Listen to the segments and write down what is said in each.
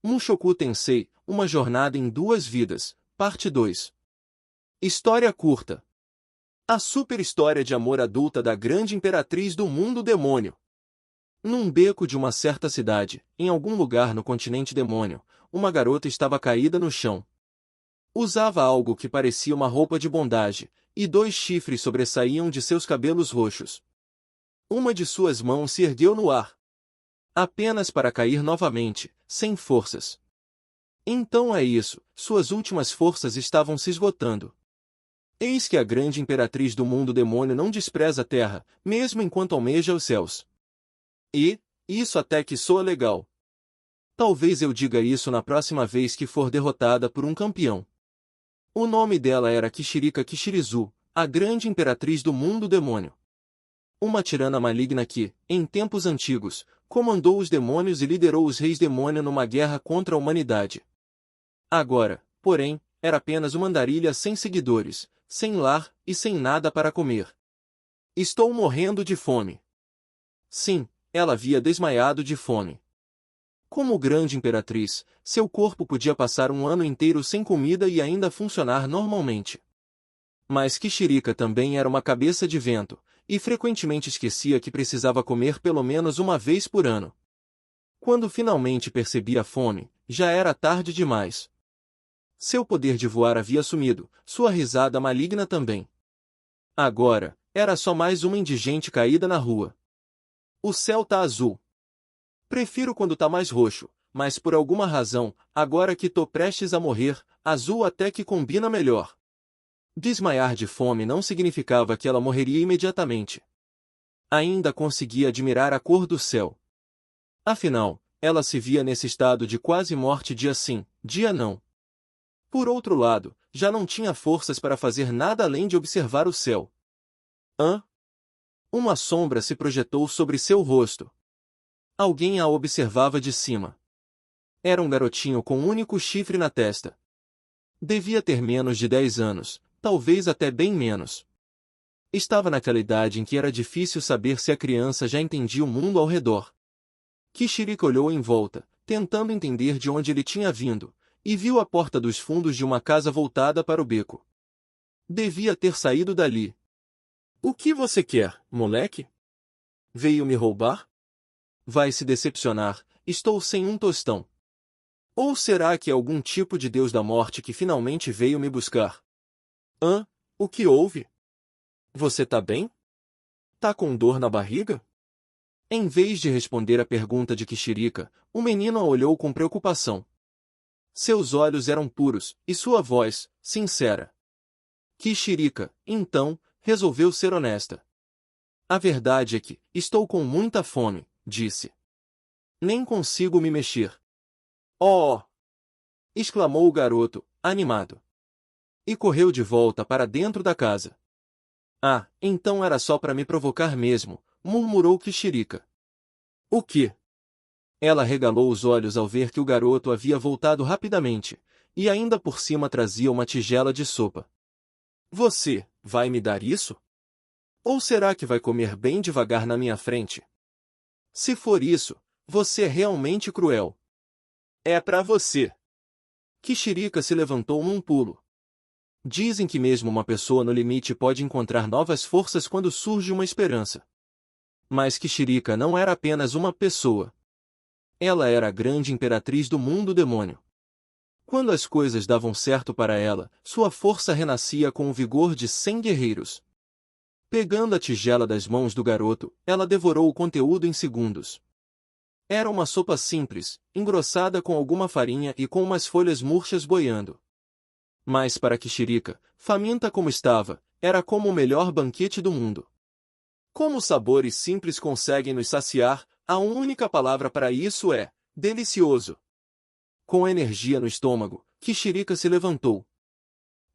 Mushoku Tensei, Uma Jornada em Duas Vidas, Parte 2. História curta. A super história de amor adulta da grande imperatriz do mundo demônio. Num beco de uma certa cidade, em algum lugar no continente demônio, uma garota estava caída no chão. Usava algo que parecia uma roupa de bondage, e 2 chifres sobressaíam de seus cabelos roxos. Uma de suas mãos se ergueu no ar, apenas para cair novamente, sem forças. Então é isso, suas últimas forças estavam se esgotando. Eis que a grande imperatriz do mundo demônio não despreza a terra, mesmo enquanto almeja os céus. E, isso até que soa legal. Talvez eu diga isso na próxima vez que for derrotada por um campeão. O nome dela era Kishirika Kishirizu, a grande imperatriz do mundo demônio. Uma tirana maligna que, em tempos antigos, comandou os demônios e liderou os reis demônio numa guerra contra a humanidade. Agora, porém, era apenas uma andarilha sem seguidores, sem lar e sem nada para comer. Estou morrendo de fome. Sim, ela havia desmaiado de fome. Como grande imperatriz, seu corpo podia passar um ano inteiro sem comida e ainda funcionar normalmente. Mas Kishirika também era uma cabeça de vento, e frequentemente esquecia que precisava comer pelo menos uma vez por ano. Quando finalmente percebia a fome, já era tarde demais. Seu poder de voar havia sumido, sua risada maligna também. Agora, era só mais uma indigente caída na rua. O céu tá azul. Prefiro quando tá mais roxo, mas por alguma razão, agora que tô prestes a morrer, azul até que combina melhor. Desmaiar de fome não significava que ela morreria imediatamente. Ainda conseguia admirar a cor do céu. Afinal, ela se via nesse estado de quase morte dia sim, dia não. Por outro lado, já não tinha forças para fazer nada além de observar o céu. Uma sombra se projetou sobre seu rosto. Alguém a observava de cima. Era um garotinho com um único chifre na testa. Devia ter menos de 10 anos, talvez até bem menos. Estava naquela idade em que era difícil saber se a criança já entendia o mundo ao redor. Kishirika olhou em volta, tentando entender de onde ele tinha vindo, e viu a porta dos fundos de uma casa voltada para o beco. Devia ter saído dali. O que você quer, moleque? Veio me roubar? Vai se decepcionar, estou sem um tostão. Ou será que é algum tipo de deus da morte que finalmente veio me buscar? O que houve? Você tá bem? Tá com dor na barriga? Em vez de responder à pergunta de Kishirika, o menino a olhou com preocupação. Seus olhos eram puros, e sua voz, sincera. Kishirika, então, resolveu ser honesta. A verdade é que, estou com muita fome, disse. Nem consigo me mexer. Oh! Exclamou o garoto, animado. E correu de volta para dentro da casa. Ah, então era só para me provocar mesmo, murmurou Kishirika. O quê? Ela regalou os olhos ao ver que o garoto havia voltado rapidamente, e ainda por cima trazia uma tigela de sopa. Você, vai me dar isso? Ou será que vai comer bem devagar na minha frente? Se for isso, você é realmente cruel. É pra você. Kishirika se levantou num pulo. Dizem que mesmo uma pessoa no limite pode encontrar novas forças quando surge uma esperança. Mas Kishirika não era apenas uma pessoa. Ela era a grande imperatriz do mundo demônio. Quando as coisas davam certo para ela, sua força renascia com o vigor de 100 guerreiros. Pegando a tigela das mãos do garoto, ela devorou o conteúdo em segundos. Era uma sopa simples, engrossada com alguma farinha e com umas folhas murchas boiando. Mas para Kishirika, faminta como estava, era como o melhor banquete do mundo. Como sabores simples conseguem nos saciar, a única palavra para isso é delicioso. Com energia no estômago, Kishirika se levantou.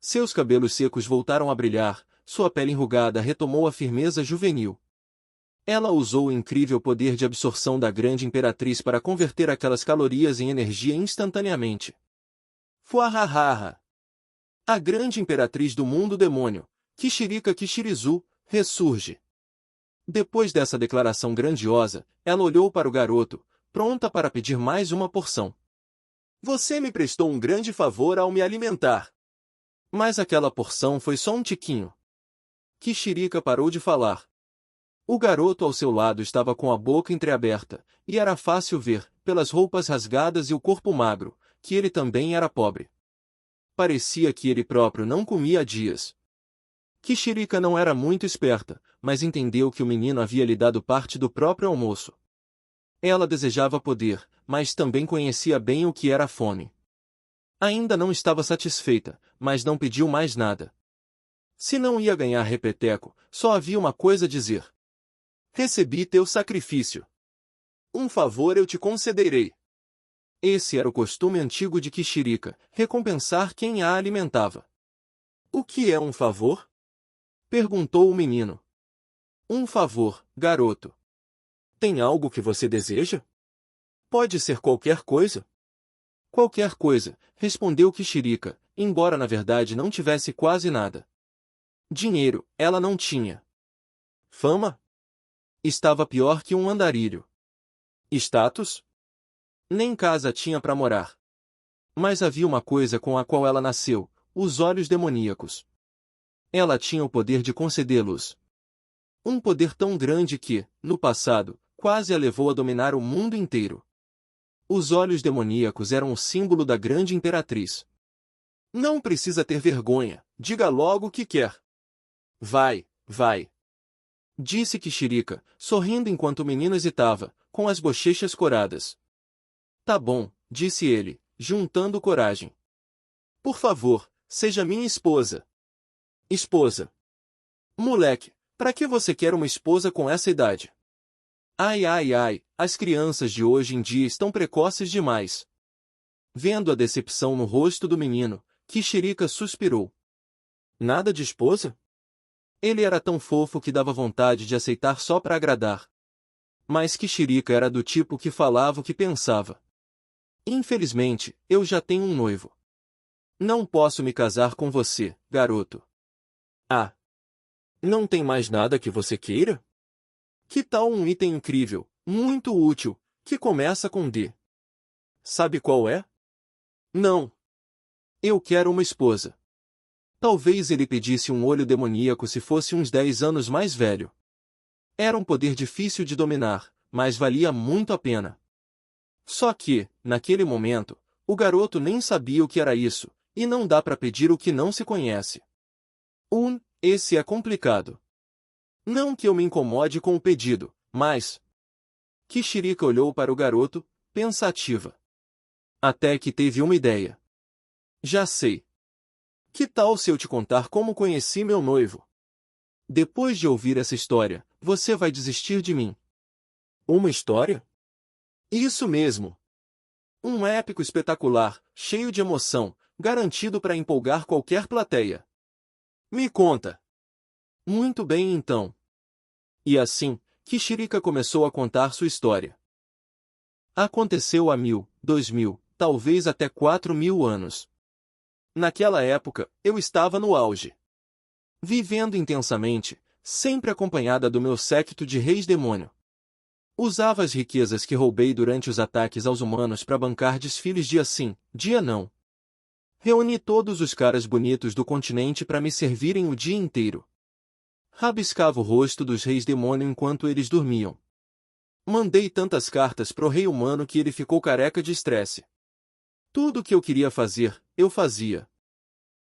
Seus cabelos secos voltaram a brilhar, sua pele enrugada retomou a firmeza juvenil. Ela usou o incrível poder de absorção da grande imperatriz para converter aquelas calorias em energia instantaneamente. Fuahahaha! A grande imperatriz do mundo demônio, Kishirika Kishirizu, ressurge. Depois dessa declaração grandiosa, ela olhou para o garoto, pronta para pedir mais uma porção. Você me prestou um grande favor ao me alimentar. Mas aquela porção foi só um tiquinho. Kishirika parou de falar. O garoto ao seu lado estava com a boca entreaberta, e era fácil ver, pelas roupas rasgadas e o corpo magro, que ele também era pobre. Parecia que ele próprio não comia há dias. Kishirika não era muito esperta, mas entendeu que o menino havia lhe dado parte do próprio almoço. Ela desejava poder, mas também conhecia bem o que era a fome. Ainda não estava satisfeita, mas não pediu mais nada. Se não ia ganhar repeteco, só havia uma coisa a dizer. Recebi teu sacrifício. Um favor eu te concederei. Esse era o costume antigo de Kishirika, recompensar quem a alimentava. O que é um favor? Perguntou o menino. Um favor, garoto. Tem algo que você deseja? Pode ser qualquer coisa. Qualquer coisa, respondeu Kishirika, embora na verdade não tivesse quase nada. Dinheiro, ela não tinha. Fama? Estava pior que um andarilho. Status? Nem casa tinha para morar. Mas havia uma coisa com a qual ela nasceu, os olhos demoníacos. Ela tinha o poder de concedê-los. Um poder tão grande que, no passado, quase a levou a dominar o mundo inteiro. Os olhos demoníacos eram o símbolo da grande imperatriz. Não precisa ter vergonha, diga logo o que quer. Vai, vai. Disse Kishirika, sorrindo enquanto o menino hesitava, com as bochechas coradas. Tá bom, disse ele, juntando coragem. Por favor, seja minha esposa. Esposa. Moleque, para que você quer uma esposa com essa idade? Ai ai ai, as crianças de hoje em dia estão precoces demais. Vendo a decepção no rosto do menino, Kishirika suspirou. Nada de esposa? Ele era tão fofo que dava vontade de aceitar só para agradar. Mas Kishirika era do tipo que falava o que pensava. Infelizmente, eu já tenho um noivo. Não posso me casar com você, garoto. Ah. Não tem mais nada que você queira? Que tal um item incrível, muito útil, que começa com D? Sabe qual é? Não. Eu quero uma esposa. Talvez ele pedisse um olho demoníaco se fosse uns 10 anos mais velho. Era um poder difícil de dominar, mas valia muito a pena. Só que, naquele momento, o garoto nem sabia o que era isso, e não dá para pedir o que não se conhece. Esse é complicado. Não que eu me incomode com o pedido, mas... Kishirika olhou para o garoto, pensativa. Até que teve uma ideia. Já sei. Que tal se eu te contar como conheci meu noivo? Depois de ouvir essa história, você vai desistir de mim. Uma história? Isso mesmo. Um épico espetacular, cheio de emoção, garantido para empolgar qualquer plateia. Me conta. Muito bem então. E assim, Kishirika começou a contar sua história. Aconteceu há 1000, 2000, talvez até 4000 anos. Naquela época, eu estava no auge. Vivendo intensamente, sempre acompanhada do meu séquito de reis demônio. Usava as riquezas que roubei durante os ataques aos humanos para bancar desfiles dia sim, dia não. Reuni todos os caras bonitos do continente para me servirem o dia inteiro. Rabiscava o rosto dos reis demônio enquanto eles dormiam. Mandei tantas cartas pro rei humano que ele ficou careca de estresse. Tudo o que eu queria fazer, eu fazia.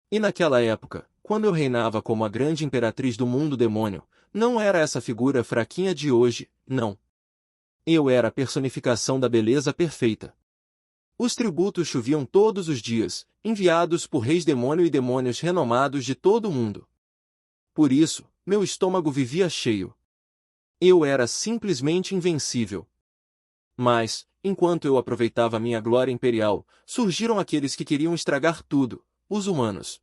E naquela época, quando eu reinava como a grande imperatriz do mundo demônio, não era essa figura fraquinha de hoje, não. Eu era a personificação da beleza perfeita. Os tributos choviam todos os dias, enviados por reis demônio e demônios renomados de todo o mundo. Por isso, meu estômago vivia cheio. Eu era simplesmente invencível. Mas, enquanto eu aproveitava minha glória imperial, surgiram aqueles que queriam estragar tudo, os humanos.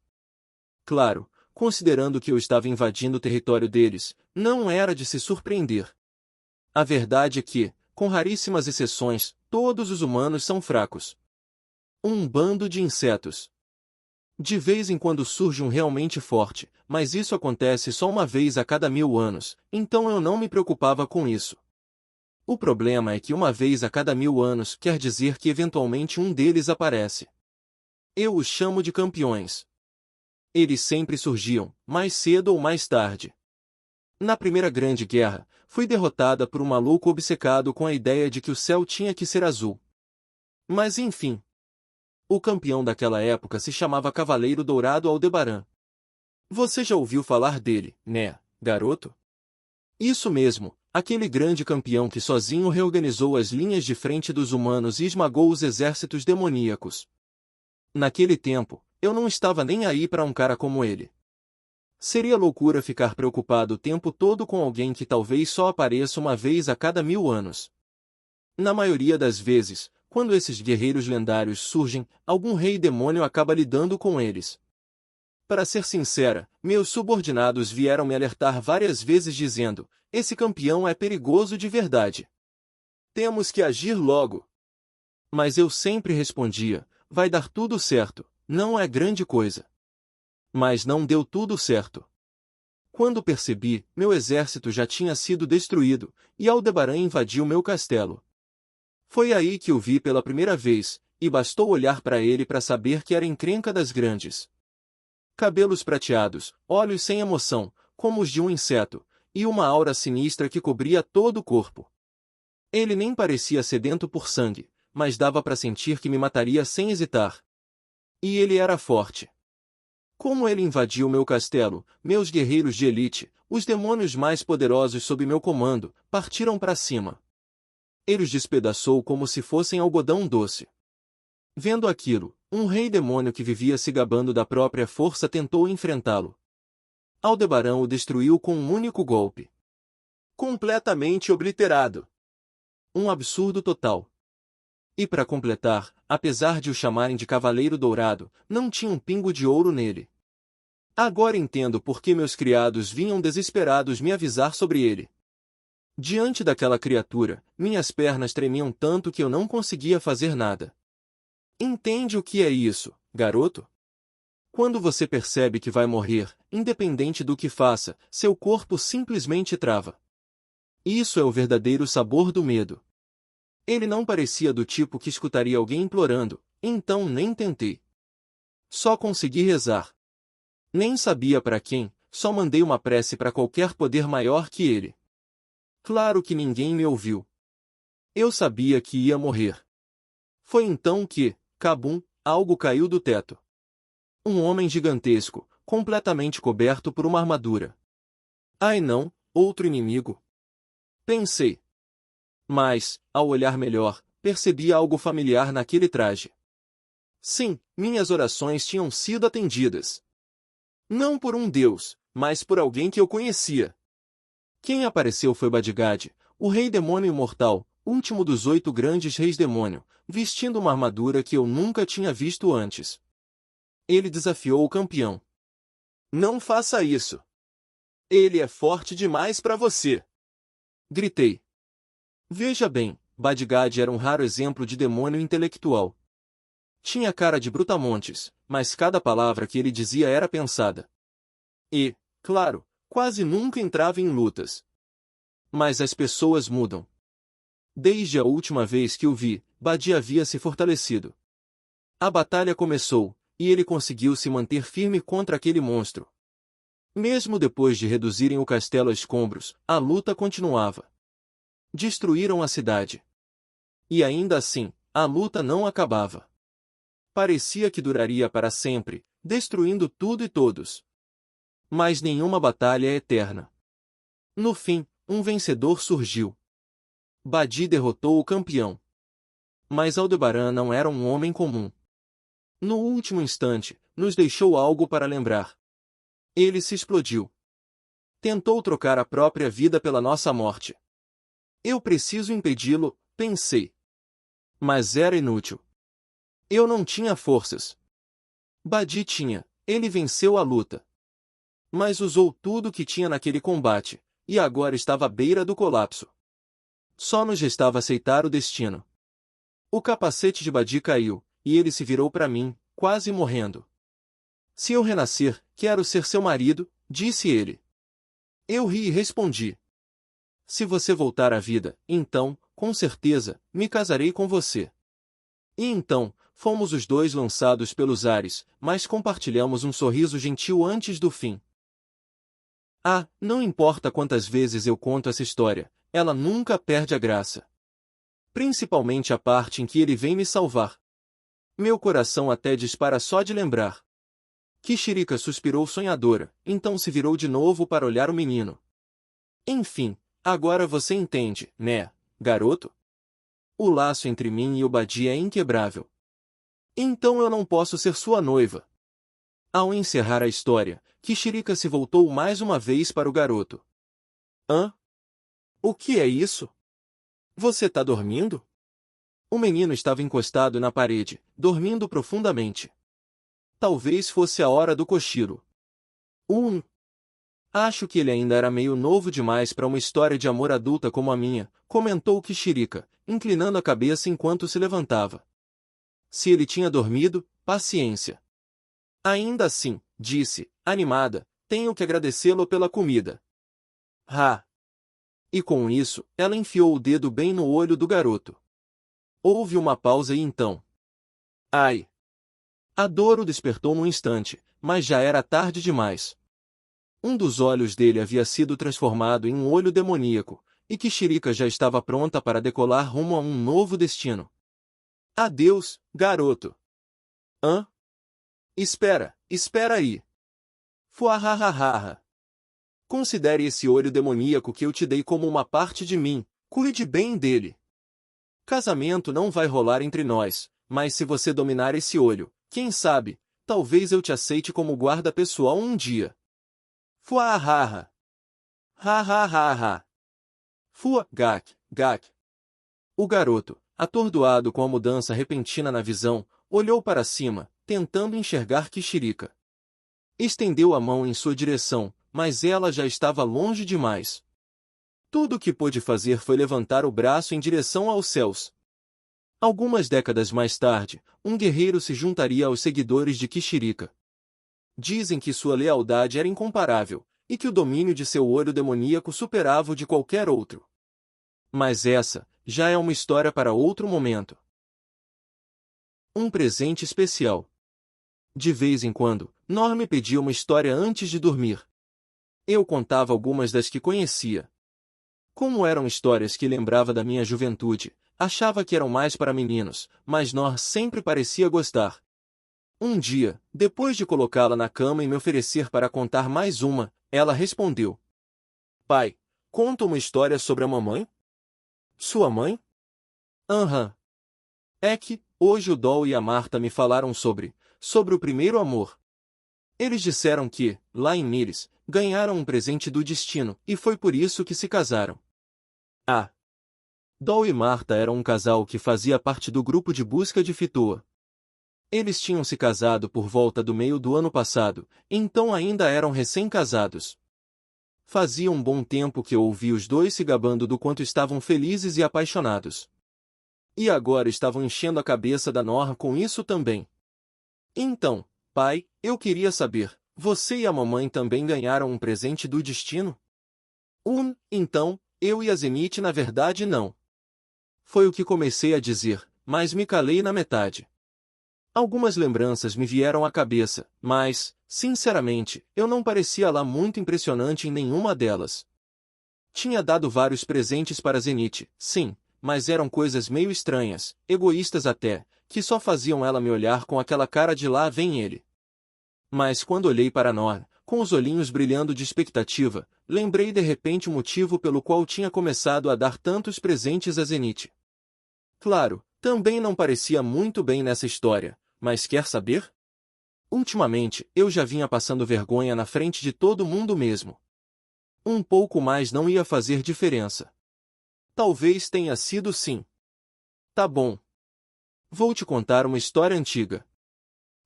Claro, considerando que eu estava invadindo o território deles, não era de se surpreender. A verdade é que, com raríssimas exceções, todos os humanos são fracos. Um bando de insetos. De vez em quando surge um realmente forte, mas isso acontece só uma vez a cada 1000 anos, então eu não me preocupava com isso. O problema é que uma vez a cada 1000 anos quer dizer que eventualmente um deles aparece. Eu os chamo de campeões. Eles sempre surgiam, mais cedo ou mais tarde. Na Primeira Grande Guerra, fui derrotada por um maluco obcecado com a ideia de que o céu tinha que ser azul. Mas enfim. O campeão daquela época se chamava Cavaleiro Dourado Aldebaran. Você já ouviu falar dele, né, garoto? Isso mesmo, aquele grande campeão que sozinho reorganizou as linhas de frente dos humanos e esmagou os exércitos demoníacos. Naquele tempo, eu não estava nem aí para um cara como ele. Seria loucura ficar preocupado o tempo todo com alguém que talvez só apareça uma vez a cada 1000 anos. Na maioria das vezes, quando esses guerreiros lendários surgem, algum rei demônio acaba lidando com eles. Para ser sincera, meus subordinados vieram me alertar várias vezes dizendo: esse campeão é perigoso de verdade. Temos que agir logo. Mas eu sempre respondia: vai dar tudo certo, não é grande coisa. Mas não deu tudo certo. Quando percebi, meu exército já tinha sido destruído, e Aldebaran invadiu meu castelo. Foi aí que o vi pela primeira vez, e bastou olhar para ele para saber que era encrenca das grandes. Cabelos prateados, olhos sem emoção, como os de um inseto, e uma aura sinistra que cobria todo o corpo. Ele nem parecia sedento por sangue, mas dava para sentir que me mataria sem hesitar. E ele era forte. Como ele invadiu meu castelo, meus guerreiros de elite, os demônios mais poderosos sob meu comando, partiram para cima. Ele os despedaçou como se fossem algodão doce. Vendo aquilo, um rei demônio que vivia se gabando da própria força tentou enfrentá-lo. Aldebaran o destruiu com um único golpe. Completamente obliterado. Um absurdo total. E para completar, apesar de o chamarem de Cavaleiro Dourado, não tinha um pingo de ouro nele. Agora entendo por que meus criados vinham desesperados me avisar sobre ele. Diante daquela criatura, minhas pernas tremiam tanto que eu não conseguia fazer nada. Entende o que é isso, garoto? Quando você percebe que vai morrer, independente do que faça, seu corpo simplesmente trava. Isso é o verdadeiro sabor do medo. Ele não parecia do tipo que escutaria alguém implorando, então nem tentei. Só consegui rezar. Nem sabia para quem, só mandei uma prece para qualquer poder maior que ele. Claro que ninguém me ouviu. Eu sabia que ia morrer. Foi então que, cabum, algo caiu do teto. Um homem gigantesco, completamente coberto por uma armadura. Ai não, outro inimigo. Pensei. Mas, ao olhar melhor, percebi algo familiar naquele traje. Sim, minhas orações tinham sido atendidas. Não por um deus, mas por alguém que eu conhecia. Quem apareceu foi Badgad, o rei demônio imortal, último dos 8 grandes reis demônio, vestindo uma armadura que eu nunca tinha visto antes. Ele desafiou o campeão. Não faça isso. Ele é forte demais para você. Gritei. Veja bem, Badgad era um raro exemplo de demônio intelectual. Tinha cara de brutamontes, mas cada palavra que ele dizia era pensada. E, claro, quase nunca entrava em lutas. Mas as pessoas mudam. Desde a última vez que o vi, Badi havia se fortalecido. A batalha começou, e ele conseguiu se manter firme contra aquele monstro. Mesmo depois de reduzirem o castelo a escombros, a luta continuava. Destruíram a cidade. E ainda assim, a luta não acabava. Parecia que duraria para sempre, destruindo tudo e todos. Mas nenhuma batalha é eterna. No fim, um vencedor surgiu. Badi derrotou o campeão. Mas Aldebaran não era um homem comum. No último instante, nos deixou algo para lembrar. Ele se explodiu. Tentou trocar a própria vida pela nossa morte. Eu preciso impedi-lo, pensei. Mas era inútil. Eu não tinha forças. Badi tinha, ele venceu a luta. Mas usou tudo que tinha naquele combate, e agora estava à beira do colapso. Só nos restava aceitar o destino. O capacete de Badi caiu, e ele se virou para mim, quase morrendo. Se eu renascer, quero ser seu marido, disse ele. Eu ri e respondi. Se você voltar à vida, então, com certeza, me casarei com você. E então, fomos os dois lançados pelos ares, mas compartilhamos um sorriso gentil antes do fim. Ah, não importa quantas vezes eu conto essa história, ela nunca perde a graça. Principalmente a parte em que ele vem me salvar. Meu coração até dispara só de lembrar. Kishirika suspirou sonhadora, então se virou de novo para olhar o menino. Enfim, agora você entende, né, garoto? O laço entre mim e o Badi é inquebrável. Então eu não posso ser sua noiva. Ao encerrar a história, Kishirika se voltou mais uma vez para o garoto. Hã? O que é isso? Você tá dormindo? O menino estava encostado na parede, dormindo profundamente. Talvez fosse a hora do cochilo. Acho que ele ainda era meio novo demais para uma história de amor adulta como a minha, comentou Kishirika, inclinando a cabeça enquanto se levantava. Se ele tinha dormido, paciência. Ainda assim, disse, animada, tenho que agradecê-lo pela comida. Ah! E com isso, ela enfiou o dedo bem no olho do garoto. Houve uma pausa e então... Ai! A dor o despertou num instante, mas já era tarde demais. Um dos olhos dele havia sido transformado em um olho demoníaco, e Kishirika já estava pronta para decolar rumo a um novo destino. Adeus, garoto. Hã? Espera aí. Fuahahaha. Considere esse olho demoníaco que eu te dei como uma parte de mim, cuide bem dele. Casamento não vai rolar entre nós, mas se você dominar esse olho, quem sabe, talvez eu te aceite como guarda pessoal um dia. Fuahaha. Hahaha. Gak. O garoto, atordoado com a mudança repentina na visão, olhou para cima, tentando enxergar Kishirika. Estendeu a mão em sua direção, mas ela já estava longe demais. Tudo o que pôde fazer foi levantar o braço em direção aos céus. Algumas décadas mais tarde, um guerreiro se juntaria aos seguidores de Kishirika. Dizem que sua lealdade era incomparável, e que o domínio de seu olho demoníaco superava o de qualquer outro. Mas essa, já é uma história para outro momento. Um presente especial. De vez em quando, Nor me pedia uma história antes de dormir. Eu contava algumas das que conhecia. Como eram histórias que lembrava da minha juventude, achava que eram mais para meninos, mas Nor sempre parecia gostar. Um dia, depois de colocá-la na cama e me oferecer para contar mais uma, ela respondeu. Pai, conta uma história sobre a mamãe? Sua mãe? Aham. É que, hoje o Dol e a Marta me falaram sobre o primeiro amor. Eles disseram que, lá em Mires, ganharam um presente do destino, e foi por isso que se casaram. Ah! Dol e Marta eram um casal que fazia parte do grupo de busca de Fitoa. Eles tinham se casado por volta do meio do ano passado, então ainda eram recém-casados. Fazia um bom tempo que eu ouvi os dois se gabando do quanto estavam felizes e apaixonados. E agora estavam enchendo a cabeça da Nor com isso também. Então, pai, eu queria saber, você e a mamãe também ganharam um presente do destino? Então, eu e a Zenith na verdade não. Foi o que comecei a dizer, mas me calei na metade. Algumas lembranças me vieram à cabeça, mas, sinceramente, eu não parecia lá muito impressionante em nenhuma delas. Tinha dado vários presentes para Zenith, sim, mas eram coisas meio estranhas, egoístas até, que só faziam ela me olhar com aquela cara de lá vem ele. Mas quando olhei para Nor, com os olhinhos brilhando de expectativa, lembrei de repente o motivo pelo qual tinha começado a dar tantos presentes a Zenith. Claro, também não parecia muito bem nessa história, mas quer saber? Ultimamente, eu já vinha passando vergonha na frente de todo mundo mesmo. Um pouco mais não ia fazer diferença. Talvez tenha sido sim. Tá bom. Vou te contar uma história antiga.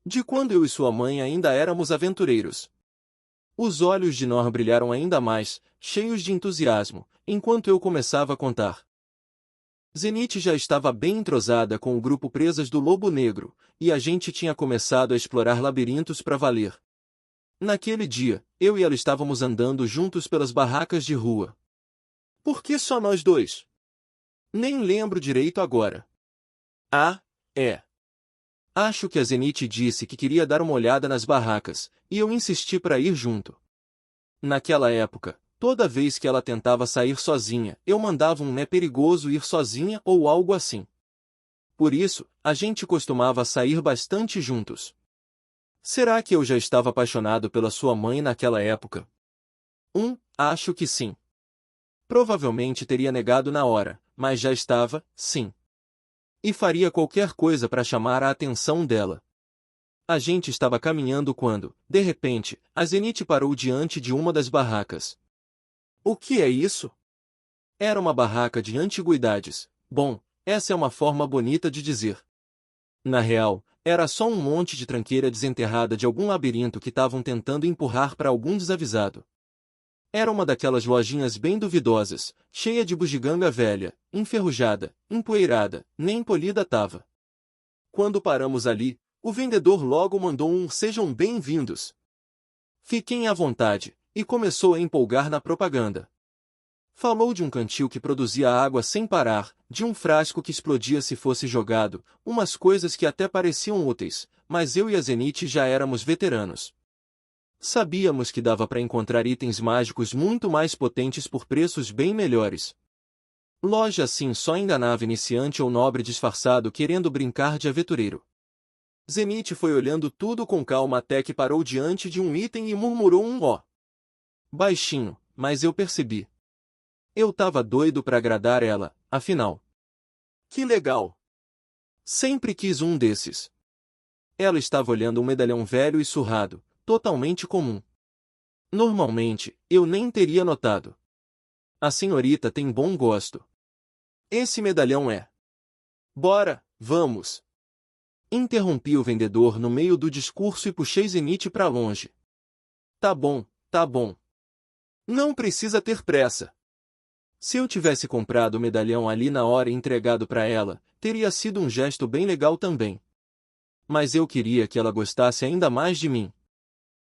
De quando eu e sua mãe ainda éramos aventureiros. Os olhos de Nor brilharam ainda mais, cheios de entusiasmo, enquanto eu começava a contar. Zenith já estava bem entrosada com o grupo Presas do Lobo Negro, e a gente tinha começado a explorar labirintos para valer. Naquele dia, eu e ela estávamos andando juntos pelas barracas de rua. Por que só nós dois? Nem lembro direito agora. Ah, é. Acho que a Zenith disse que queria dar uma olhada nas barracas, e eu insisti para ir junto. Naquela época, toda vez que ela tentava sair sozinha, eu mandava um "é perigoso ir sozinha" ou algo assim. Por isso, a gente costumava sair bastante juntos. Será que eu já estava apaixonado pela sua mãe naquela época? Acho que sim. Provavelmente teria negado na hora, mas já estava, sim. E faria qualquer coisa para chamar a atenção dela. A gente estava caminhando quando, de repente, a Zenith parou diante de uma das barracas. O que é isso? Era uma barraca de antiguidades. Bom, essa é uma forma bonita de dizer. Na real, era só um monte de tranqueira desenterrada de algum labirinto que estavam tentando empurrar para algum desavisado. Era uma daquelas lojinhas bem duvidosas, cheia de bugiganga velha, enferrujada, empoeirada, nem polida tava. Quando paramos ali, o vendedor logo mandou um "sejam bem-vindos". Fiquem à vontade, e começou a empolgar na propaganda. Falou de um cantil que produzia água sem parar, de um frasco que explodia se fosse jogado, umas coisas que até pareciam úteis, mas eu e a Zenith já éramos veteranos. Sabíamos que dava para encontrar itens mágicos muito mais potentes por preços bem melhores. Loja assim só enganava iniciante ou nobre disfarçado querendo brincar de aventureiro. Zenith foi olhando tudo com calma até que parou diante de um item e murmurou um "ó". Baixinho, mas eu percebi. Eu tava doido para agradar ela, afinal. Que legal! Sempre quis um desses. Ela estava olhando um medalhão velho e surrado, totalmente comum. Normalmente, eu nem teria notado. A senhorita tem bom gosto. Esse medalhão é. Bora, vamos! Interrompi o vendedor no meio do discurso e puxei Zenith para longe. Tá bom, tá bom. Não precisa ter pressa. Se eu tivesse comprado o medalhão ali na hora e entregado para ela, teria sido um gesto bem legal também. Mas eu queria que ela gostasse ainda mais de mim.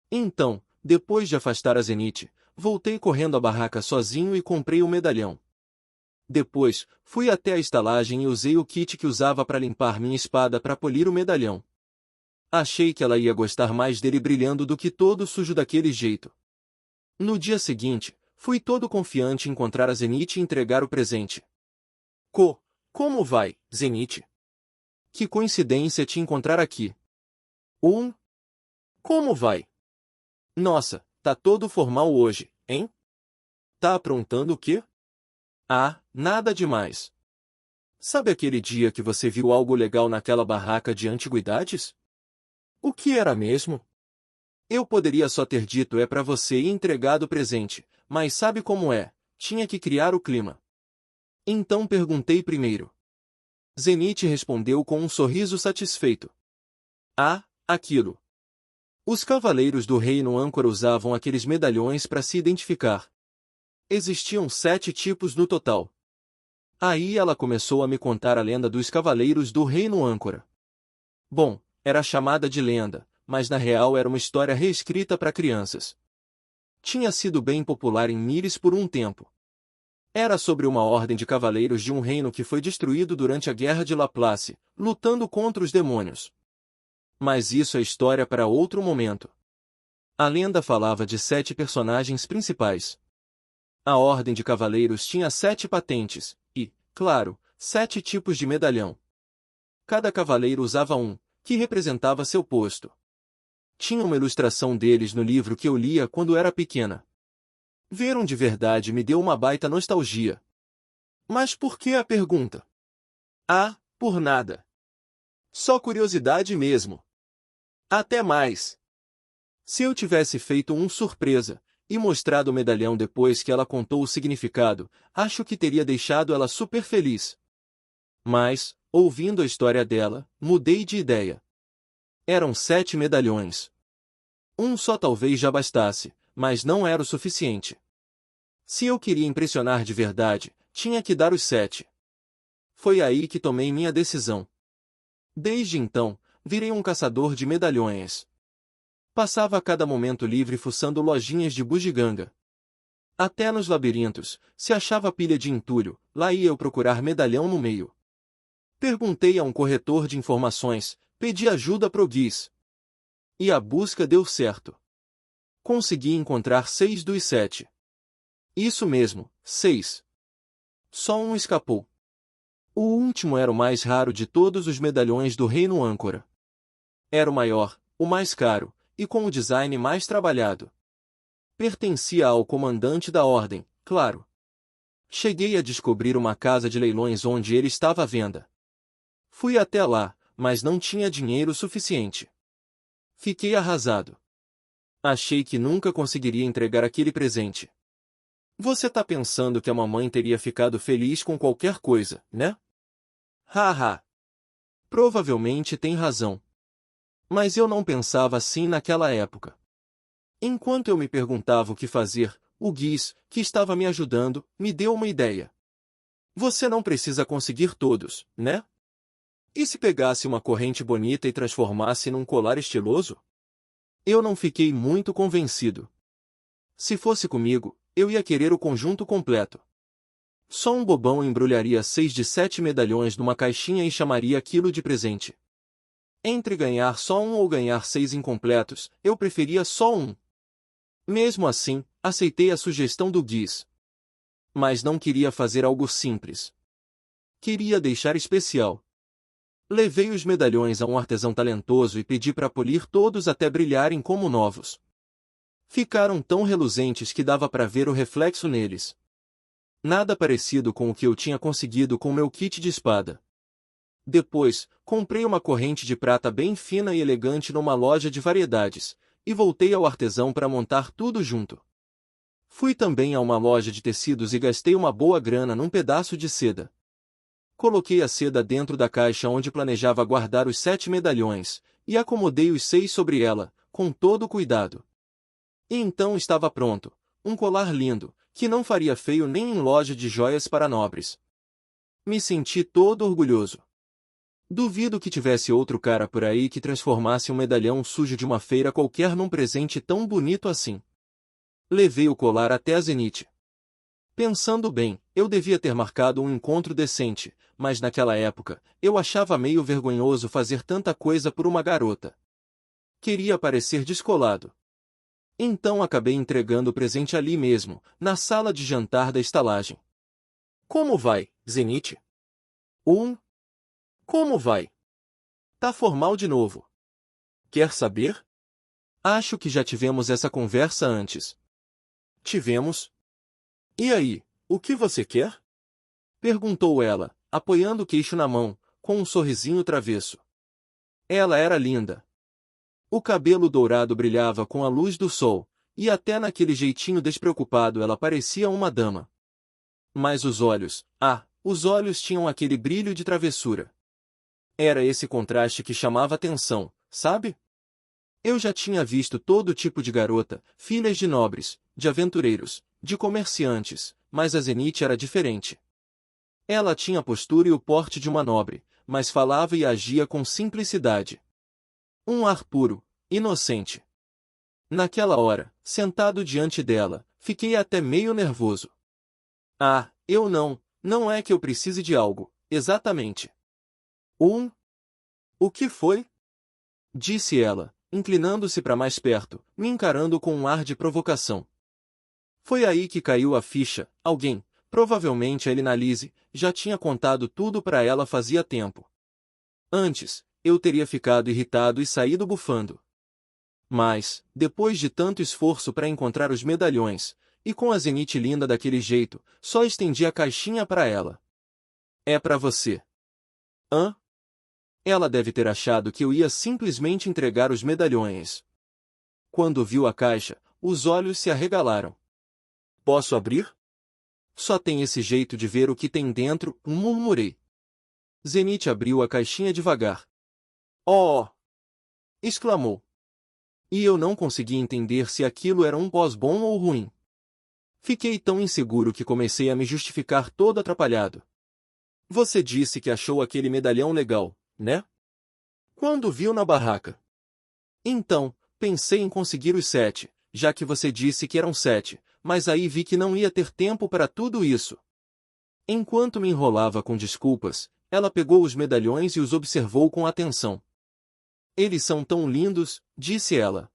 Então, depois de afastar a Zenith, voltei correndo à barraca sozinho e comprei o medalhão. Depois, fui até a estalagem e usei o kit que usava para limpar minha espada para polir o medalhão. Achei que ela ia gostar mais dele brilhando do que todo sujo daquele jeito. No dia seguinte, fui todo confiante em encontrar a Zenith e entregar o presente. Como vai, Zenith? Que coincidência te encontrar aqui. Como vai? Nossa, tá todo formal hoje, hein? Tá aprontando o quê? Ah, nada demais. Sabe aquele dia que você viu algo legal naquela barraca de antiguidades? O que era mesmo? Eu poderia só ter dito "é pra você" e entregado o presente, mas sabe como é, tinha que criar o clima. Então perguntei primeiro. Zenith respondeu com um sorriso satisfeito. Ah, aquilo. Os cavaleiros do Reino Âncora usavam aqueles medalhões para se identificar. Existiam 7 tipos no total. Aí ela começou a me contar a lenda dos Cavaleiros do Reino Âncora. Bom, era chamada de lenda, mas na real era uma história reescrita para crianças. Tinha sido bem popular em Mires por um tempo. Era sobre uma ordem de cavaleiros de um reino que foi destruído durante a Guerra de Laplace, lutando contra os demônios. Mas isso é história para outro momento. A lenda falava de 7 personagens principais. A ordem de cavaleiros tinha 7 patentes, e, claro, 7 tipos de medalhão. Cada cavaleiro usava um, que representava seu posto. Tinha uma ilustração deles no livro que eu lia quando era pequena. Ver um de verdade me deu uma baita nostalgia. Mas por que a pergunta? Ah, por nada. Só curiosidade mesmo. Até mais. Se eu tivesse feito um surpresa, e mostrado o medalhão depois que ela contou o significado, acho que teria deixado ela super feliz. Mas, ouvindo a história dela, mudei de ideia. Eram 7 medalhões. Um só talvez já bastasse, mas não era o suficiente. Se eu queria impressionar de verdade, tinha que dar os 7. Foi aí que tomei minha decisão. Desde então, virei um caçador de medalhões. Passava a cada momento livre fuçando lojinhas de bugiganga. Até nos labirintos, se achava pilha de entulho, lá ia eu procurar medalhão no meio. Perguntei a um corretor de informações, pedi ajuda pro Guiz. E a busca deu certo. Consegui encontrar 6 dos 7. Isso mesmo, 6. Só um escapou. O último era o mais raro de todos os medalhões do Reino Âncora. Era o maior, o mais caro, e com o design mais trabalhado. Pertencia ao comandante da ordem, claro. Cheguei a descobrir uma casa de leilões onde ele estava à venda. Fui até lá, mas não tinha dinheiro suficiente. Fiquei arrasado. Achei que nunca conseguiria entregar aquele presente. Você tá pensando que a mamãe teria ficado feliz com qualquer coisa, né? Haha. Provavelmente tem razão. Mas eu não pensava assim naquela época. Enquanto eu me perguntava o que fazer, o Guiz, que estava me ajudando, me deu uma ideia. Você não precisa conseguir todos, né? E se pegasse uma corrente bonita e transformasse num colar estiloso? Eu não fiquei muito convencido. Se fosse comigo, eu ia querer o conjunto completo. Só um bobão embrulharia 6 de 7 medalhões numa caixinha e chamaria aquilo de presente. Entre ganhar só um ou ganhar 6 incompletos, eu preferia só um. Mesmo assim, aceitei a sugestão do Guiz. Mas não queria fazer algo simples. Queria deixar especial. Levei os medalhões a um artesão talentoso e pedi para polir todos até brilharem como novos. Ficaram tão reluzentes que dava para ver o reflexo neles. Nada parecido com o que eu tinha conseguido com meu kit de espada. Depois, comprei uma corrente de prata bem fina e elegante numa loja de variedades, e voltei ao artesão para montar tudo junto. Fui também a uma loja de tecidos e gastei uma boa grana num pedaço de seda. Coloquei a seda dentro da caixa onde planejava guardar os 7 medalhões, e acomodei os 6 sobre ela, com todo cuidado. E então estava pronto, um colar lindo, que não faria feio nem em loja de joias para nobres. Me senti todo orgulhoso. Duvido que tivesse outro cara por aí que transformasse um medalhão sujo de uma feira qualquer num presente tão bonito assim. Levei o colar até a Zenith. Pensando bem, eu devia ter marcado um encontro decente, mas naquela época, eu achava meio vergonhoso fazer tanta coisa por uma garota. Queria parecer descolado. Então acabei entregando o presente ali mesmo, na sala de jantar da estalagem. Como vai, Zenith? Como vai? Tá formal de novo. Quer saber? Acho que já tivemos essa conversa antes. Tivemos. E aí, o que você quer? Perguntou ela, apoiando o queixo na mão, com um sorrisinho travesso. Ela era linda. O cabelo dourado brilhava com a luz do sol, e até naquele jeitinho despreocupado ela parecia uma dama. Mas os olhos tinham aquele brilho de travessura. Era esse contraste que chamava atenção, sabe? Eu já tinha visto todo tipo de garota, filhas de nobres, de aventureiros, de comerciantes, mas a Zenith era diferente. Ela tinha a postura e o porte de uma nobre, mas falava e agia com simplicidade. Um ar puro, inocente. Naquela hora, sentado diante dela, fiquei até meio nervoso. Eu não é que eu precise de algo, exatamente. O que foi? Disse ela, inclinando-se para mais perto, me encarando com um ar de provocação. Foi aí que caiu a ficha, alguém, provavelmente a Elinalise, já tinha contado tudo para ela fazia tempo. Antes, eu teria ficado irritado e saído bufando. Mas, depois de tanto esforço para encontrar os medalhões, e com a Zenith linda daquele jeito, só estendi a caixinha para ela. É para você. Hã? Ela deve ter achado que eu ia simplesmente entregar os medalhões. Quando viu a caixa, os olhos se arregalaram. Posso abrir? Só tem esse jeito de ver o que tem dentro, murmurei. Zenith abriu a caixinha devagar. Oh! Exclamou. E eu não consegui entender se aquilo era um pós bom ou ruim. Fiquei tão inseguro que comecei a me justificar todo atrapalhado. Você disse que achou aquele medalhão legal, né? Quando viu na barraca. Então, pensei em conseguir os 7, já que você disse que eram 7, mas aí vi que não ia ter tempo para tudo isso. Enquanto me enrolava com desculpas, ela pegou os medalhões e os observou com atenção. Eles são tão lindos, disse ela.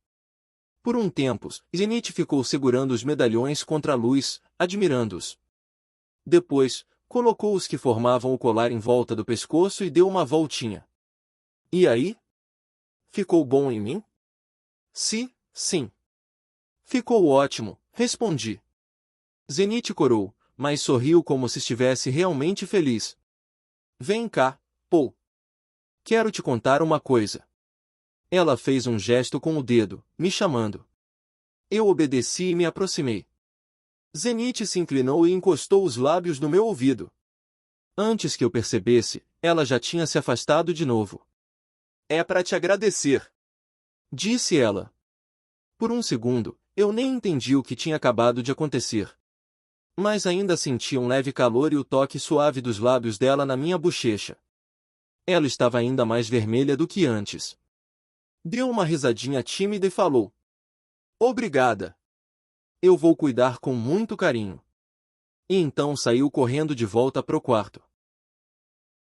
Por um tempo, Zenith ficou segurando os medalhões contra a luz, admirando-os. Depois, colocou os que formavam o colar em volta do pescoço e deu uma voltinha. E aí? Ficou bom em mim? Sim. Ficou ótimo, respondi. Zenith corou, mas sorriu como se estivesse realmente feliz. Vem cá, Paul. Quero te contar uma coisa. Ela fez um gesto com o dedo, me chamando. Eu obedeci e me aproximei. Zenith se inclinou e encostou os lábios no meu ouvido. Antes que eu percebesse, ela já tinha se afastado de novo. É para te agradecer, disse ela. Por um segundo, eu nem entendi o que tinha acabado de acontecer. Mas ainda senti um leve calor e o toque suave dos lábios dela na minha bochecha. Ela estava ainda mais vermelha do que antes. Deu uma risadinha tímida e falou: Obrigada. Eu vou cuidar com muito carinho. E então saiu correndo de volta pro quarto.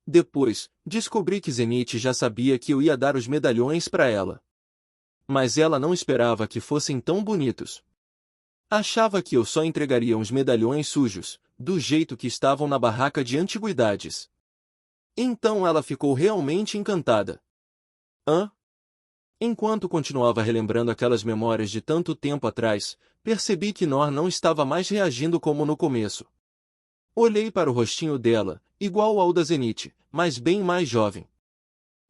Depois, descobri que Zenith já sabia que eu ia dar os medalhões para ela. Mas ela não esperava que fossem tão bonitos. Achava que eu só entregaria uns medalhões sujos, do jeito que estavam na barraca de antiguidades. Então ela ficou realmente encantada. Enquanto continuava relembrando aquelas memórias de tanto tempo atrás, percebi que Nor não estava mais reagindo como no começo. Olhei para o rostinho dela, igual ao da Zenith, mas bem mais jovem.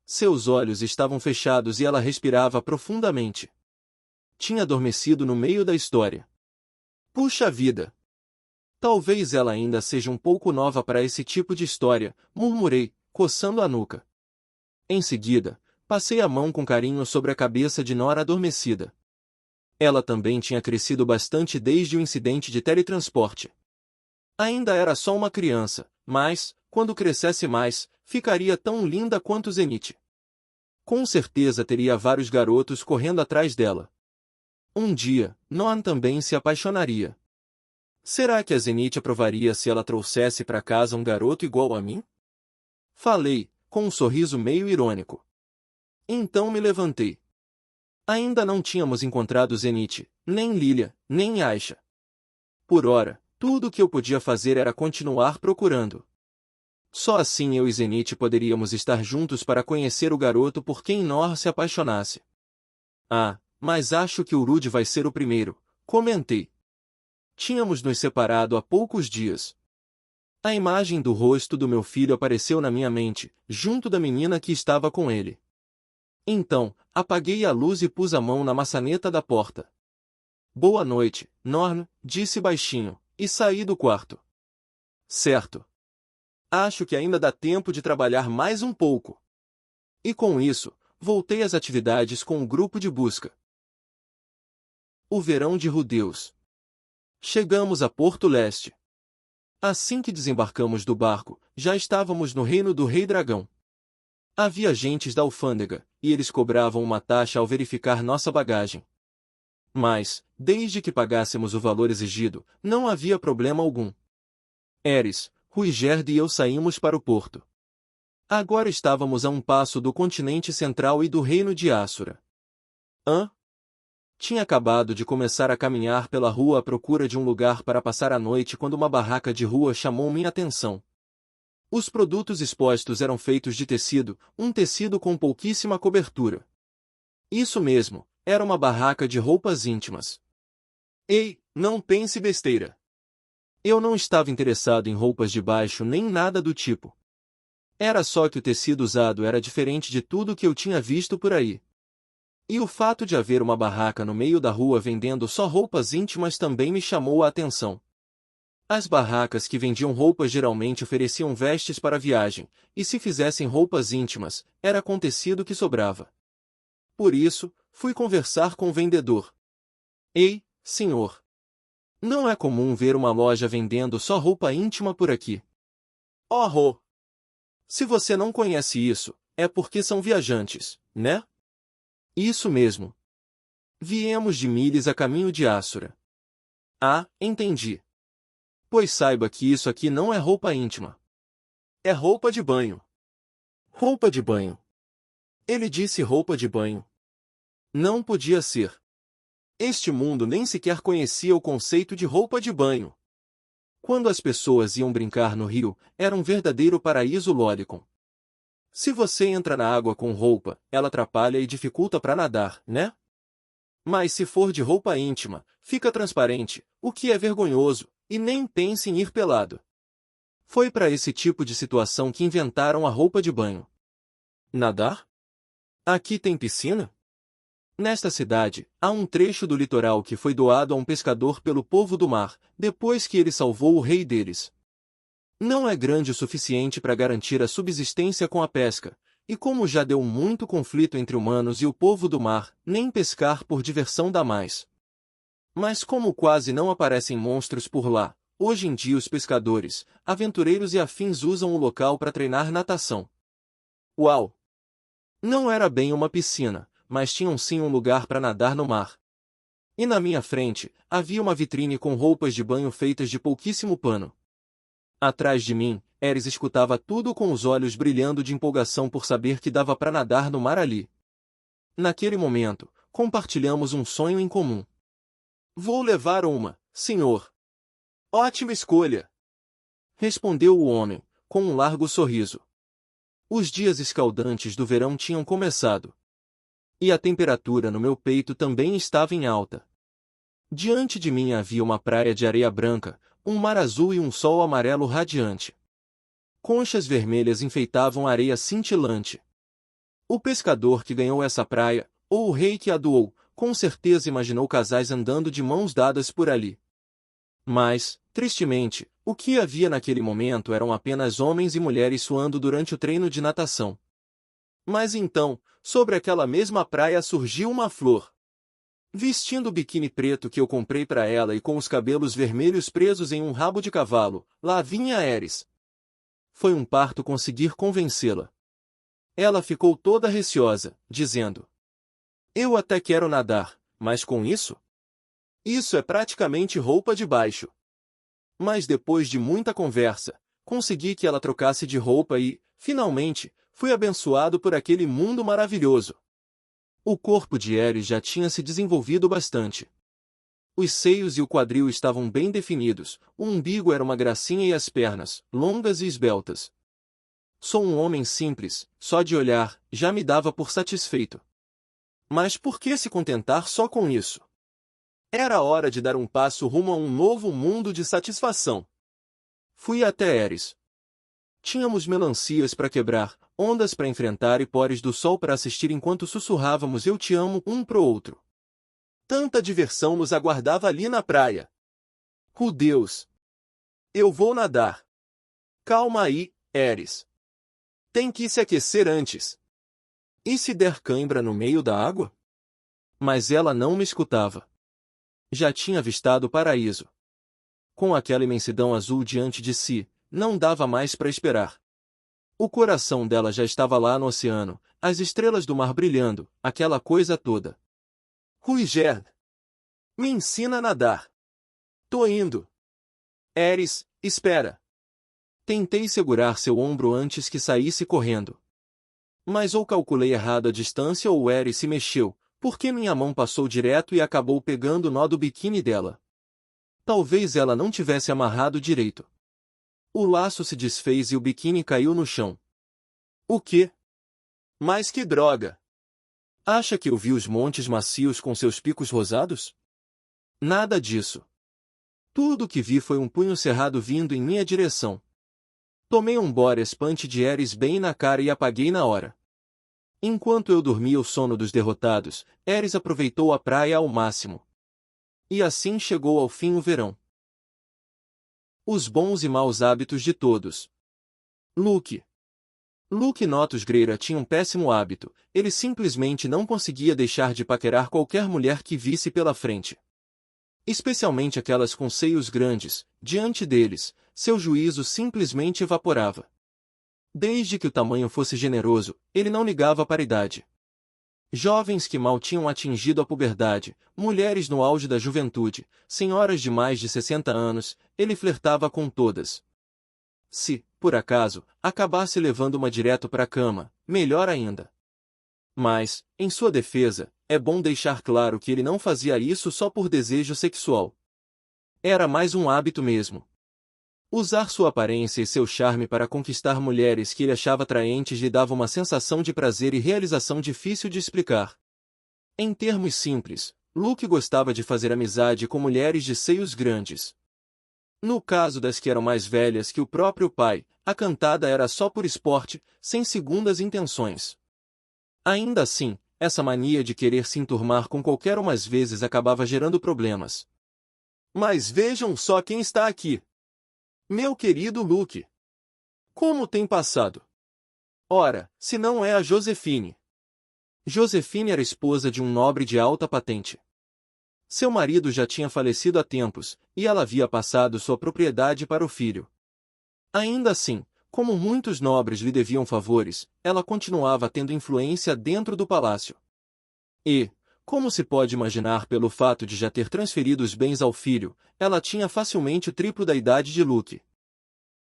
Seus olhos estavam fechados e ela respirava profundamente. Tinha adormecido no meio da história. Puxa vida! Talvez ela ainda seja um pouco nova para esse tipo de história, murmurei, coçando a nuca. Em seguida, passei a mão com carinho sobre a cabeça de Nora adormecida. Ela também tinha crescido bastante desde o incidente de teletransporte. Ainda era só uma criança, mas, quando crescesse mais, ficaria tão linda quanto Zenith. Com certeza teria vários garotos correndo atrás dela. Um dia, Norn também se apaixonaria. Será que a Zenith aprovaria se ela trouxesse para casa um garoto igual a mim? Falei, com um sorriso meio irônico. Então me levantei. Ainda não tínhamos encontrado Zenith, nem Lilia, nem Aisha. Por ora, tudo o que eu podia fazer era continuar procurando. Só assim eu e Zenith poderíamos estar juntos para conhecer o garoto por quem Nor se apaixonasse. Mas acho que o Rude vai ser o primeiro, comentei. Tínhamos nos separado há poucos dias. A imagem do rosto do meu filho apareceu na minha mente, junto da menina que estava com ele. Então, apaguei a luz e pus a mão na maçaneta da porta. Boa noite, Norn, disse baixinho, e saí do quarto. Certo. Acho que ainda dá tempo de trabalhar mais um pouco. E com isso, voltei às atividades com o grupo de busca. O verão de Rudeus. Chegamos a Porto Leste. Assim que desembarcamos do barco, já estávamos no reino do Rei Dragão. Havia agentes da alfândega, e eles cobravam uma taxa ao verificar nossa bagagem. Mas, desde que pagássemos o valor exigido, não havia problema algum. Eris, Ruigerd e eu saímos para o porto. Agora estávamos a um passo do continente central e do reino de Assura. Tinha acabado de começar a caminhar pela rua à procura de um lugar para passar a noite quando uma barraca de rua chamou minha atenção. Os produtos expostos eram feitos de tecido, um tecido com pouquíssima cobertura. Isso mesmo, era uma barraca de roupas íntimas. Ei, não pense besteira. Eu não estava interessado em roupas de baixo nem nada do tipo. Era só que o tecido usado era diferente de tudo que eu tinha visto por aí. E o fato de haver uma barraca no meio da rua vendendo só roupas íntimas também me chamou a atenção. As barracas que vendiam roupas geralmente ofereciam vestes para viagem, e se fizessem roupas íntimas, era com tecido que sobrava. Por isso, fui conversar com o vendedor. Ei, senhor. Não é comum ver uma loja vendendo só roupa íntima por aqui. Oh! Se você não conhece isso, é porque são viajantes, né? Isso mesmo. Viemos de Miles a caminho de Assura. Ah, entendi. Pois saiba que isso aqui não é roupa íntima. É roupa de banho. Roupa de banho. Ele disse roupa de banho. Não podia ser. Este mundo nem sequer conhecia o conceito de roupa de banho. Quando as pessoas iam brincar no rio, era um verdadeiro paraíso Lolicon. Se você entra na água com roupa, ela atrapalha e dificulta para nadar, né? Mas se for de roupa íntima, fica transparente, o que é vergonhoso, e nem pense em ir pelado. Foi para esse tipo de situação que inventaram a roupa de banho. Nadar? Aqui tem piscina? Nesta cidade, há um trecho do litoral que foi doado a um pescador pelo povo do mar, depois que ele salvou o rei deles. Não é grande o suficiente para garantir a subsistência com a pesca, e como já deu muito conflito entre humanos e o povo do mar, nem pescar por diversão dá mais. Mas como quase não aparecem monstros por lá, hoje em dia os pescadores, aventureiros e afins usam o local para treinar natação. Uau! Não era bem uma piscina, mas tinham sim um lugar para nadar no mar. E na minha frente, havia uma vitrine com roupas de banho feitas de pouquíssimo pano. Atrás de mim, Eris escutava tudo com os olhos brilhando de empolgação por saber que dava para nadar no mar ali. Naquele momento, compartilhamos um sonho em comum. Vou levar uma, senhor. Ótima escolha! Respondeu o homem, com um largo sorriso. Os dias escaldantes do verão tinham começado. E a temperatura no meu peito também estava em alta. Diante de mim havia uma praia de areia branca, um mar azul e um sol amarelo radiante. Conchas vermelhas enfeitavam a areia cintilante. O pescador que ganhou essa praia, ou o rei que a doou, com certeza imaginou casais andando de mãos dadas por ali. Mas, tristemente, o que havia naquele momento eram apenas homens e mulheres suando durante o treino de natação. Mas então, sobre aquela mesma praia surgiu uma flor. Vestindo o biquíni preto que eu comprei para ela e com os cabelos vermelhos presos em um rabo de cavalo, lá vinha Eris. Foi um parto conseguir convencê-la. Ela ficou toda receosa, dizendo: Eu até quero nadar, mas com isso? Isso é praticamente roupa de baixo. Mas depois de muita conversa, consegui que ela trocasse de roupa e, finalmente, fui abençoado por aquele mundo maravilhoso. O corpo de Eris já tinha se desenvolvido bastante. Os seios e o quadril estavam bem definidos, o umbigo era uma gracinha e as pernas, longas e esbeltas. Sou um homem simples, só de olhar, já me dava por satisfeito. Mas por que se contentar só com isso? Era hora de dar um passo rumo a um novo mundo de satisfação. Fui até Eris. Tínhamos melancias para quebrar, ondas para enfrentar e pores do sol para assistir enquanto sussurrávamos eu te amo um pro outro. Tanta diversão nos aguardava ali na praia. Deus! Eu vou nadar. Calma aí, Eris. Tem que se aquecer antes. E se der cãibra no meio da água? Mas ela não me escutava. Já tinha avistado o paraíso. Com aquela imensidão azul diante de si, não dava mais para esperar. O coração dela já estava lá no oceano, as estrelas do mar brilhando, aquela coisa toda. Gerd, me ensina a nadar. Tô indo. Eris, espera. Tentei segurar seu ombro antes que saísse correndo. Mas ou calculei errado a distância ou Eris se mexeu, porque minha mão passou direto e acabou pegando o nó do biquíni dela. Talvez ela não tivesse amarrado direito. O laço se desfez e o biquíni caiu no chão. O quê? Mas que droga! Acha que eu vi os montes macios com seus picos rosados? Nada disso. Tudo o que vi foi um punho cerrado vindo em minha direção. Tomei um Boreas Punch de Eris bem na cara e apaguei na hora. Enquanto eu dormia o sono dos derrotados, Eris aproveitou a praia ao máximo. E assim chegou ao fim o verão. Os bons e maus hábitos de todos. Luke Notus Greira tinha um péssimo hábito, ele simplesmente não conseguia deixar de paquerar qualquer mulher que visse pela frente. Especialmente aquelas com seios grandes, diante deles, seu juízo simplesmente evaporava. Desde que o tamanho fosse generoso, ele não ligava para a idade. Jovens que mal tinham atingido a puberdade, mulheres no auge da juventude, senhoras de mais de 60 anos, ele flertava com todas. Se, por acaso, acabasse levando uma direto para a cama, melhor ainda. Mas, em sua defesa, é bom deixar claro que ele não fazia isso só por desejo sexual. Era mais um hábito mesmo. Usar sua aparência e seu charme para conquistar mulheres que ele achava atraentes lhe dava uma sensação de prazer e realização difícil de explicar. Em termos simples, Luke gostava de fazer amizade com mulheres de seios grandes. No caso das que eram mais velhas que o próprio pai, a cantada era só por esporte, sem segundas intenções. Ainda assim, essa mania de querer se enturmar com qualquer uma às vezes acabava gerando problemas. Mas vejam só quem está aqui. Meu querido Luke. Como tem passado? Ora, se não é a Josefine. Josefine era esposa de um nobre de alta patente. Seu marido já tinha falecido há tempos, e ela havia passado sua propriedade para o filho. Ainda assim, como muitos nobres lhe deviam favores, ela continuava tendo influência dentro do palácio. E, como se pode imaginar pelo fato de já ter transferido os bens ao filho, ela tinha facilmente o triplo da idade de Luke.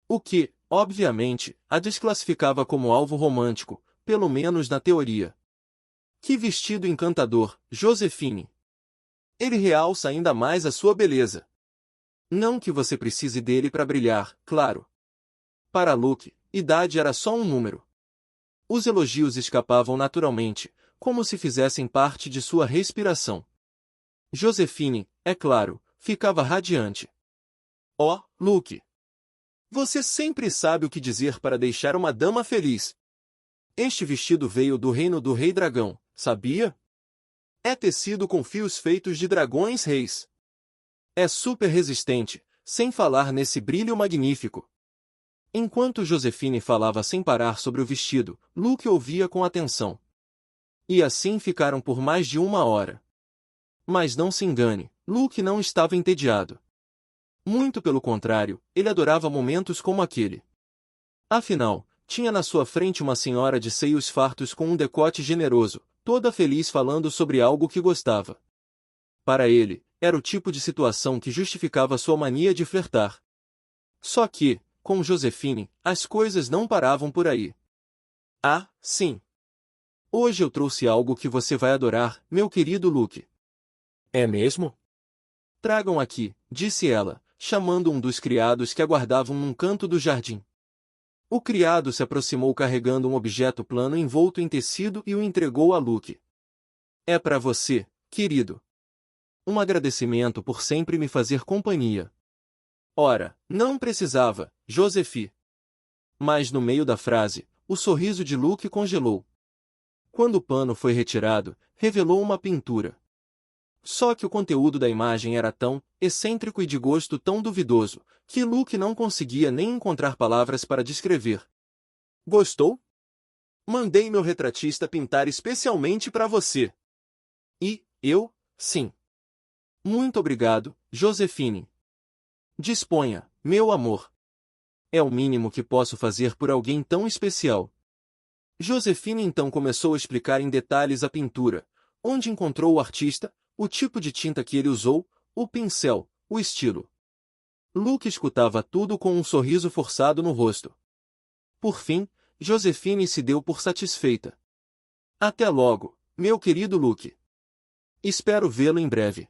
O que, obviamente, a desclassificava como alvo romântico, pelo menos na teoria. Que vestido encantador, Josefine! Ele realça ainda mais a sua beleza. Não que você precise dele para brilhar, claro. Para Luke, idade era só um número. Os elogios escapavam naturalmente, como se fizessem parte de sua respiração. Josefine, é claro, ficava radiante. Oh, Luke! Você sempre sabe o que dizer para deixar uma dama feliz. Este vestido veio do reino do Rei Dragão, sabia? É tecido com fios feitos de dragões reis. É super resistente, sem falar nesse brilho magnífico. Enquanto Josefine falava sem parar sobre o vestido, Luke ouvia com atenção. E assim ficaram por mais de 1 hora. Mas não se engane, Luke não estava entediado. Muito pelo contrário, ele adorava momentos como aquele. Afinal, tinha na sua frente uma senhora de seios fartos com um decote generoso, toda feliz falando sobre algo que gostava. Para ele, era o tipo de situação que justificava sua mania de flertar. Só que, com Josefine, as coisas não paravam por aí. Ah, sim. Hoje eu trouxe algo que você vai adorar, meu querido Luke. É mesmo? Tragam aqui, disse ela, chamando um dos criados que aguardavam num canto do jardim. O criado se aproximou carregando um objeto plano envolto em tecido e o entregou a Luke. É para você, querido. Um agradecimento por sempre me fazer companhia. Ora, não precisava, Josefi. Mas no meio da frase, o sorriso de Luke congelou. Quando o pano foi retirado, revelou uma pintura. Só que o conteúdo da imagem era tão excêntrico e de gosto tão duvidoso, que Luke não conseguia nem encontrar palavras para descrever. Gostou? Mandei meu retratista pintar especialmente para você. E, eu, sim. Muito obrigado, Josefine. Disponha, meu amor. É o mínimo que posso fazer por alguém tão especial. Josefine então começou a explicar em detalhes a pintura, onde encontrou o artista, o tipo de tinta que ele usou, o pincel, o estilo. Luke escutava tudo com um sorriso forçado no rosto. Por fim, Josefine se deu por satisfeita. Até logo, meu querido Luke. Espero vê-lo em breve.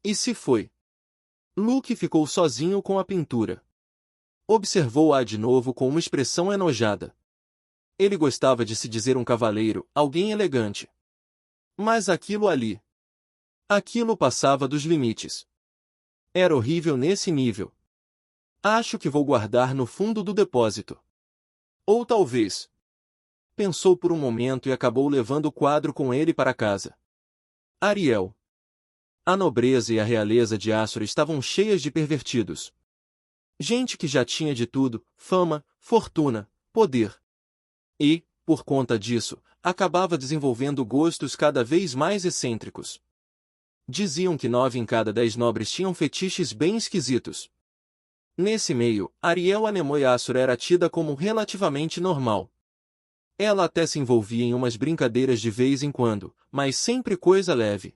E se foi? Luke ficou sozinho com a pintura. Observou-a de novo com uma expressão enojada. Ele gostava de se dizer um cavaleiro, alguém elegante. Mas aquilo ali... Aquilo passava dos limites. Era horrível nesse nível. Acho que vou guardar no fundo do depósito. Ou talvez. Pensou por um momento e acabou levando o quadro com ele para casa. Ariel. A nobreza e a realeza de Açor estavam cheias de pervertidos. Gente que já tinha de tudo, fama, fortuna, poder. E, por conta disso, acabava desenvolvendo gostos cada vez mais excêntricos. Diziam que 9 em cada 10 nobres tinham fetiches bem esquisitos. Nesse meio, Ariel Anemoy Açor era tida como relativamente normal. Ela até se envolvia em umas brincadeiras de vez em quando, mas sempre coisa leve.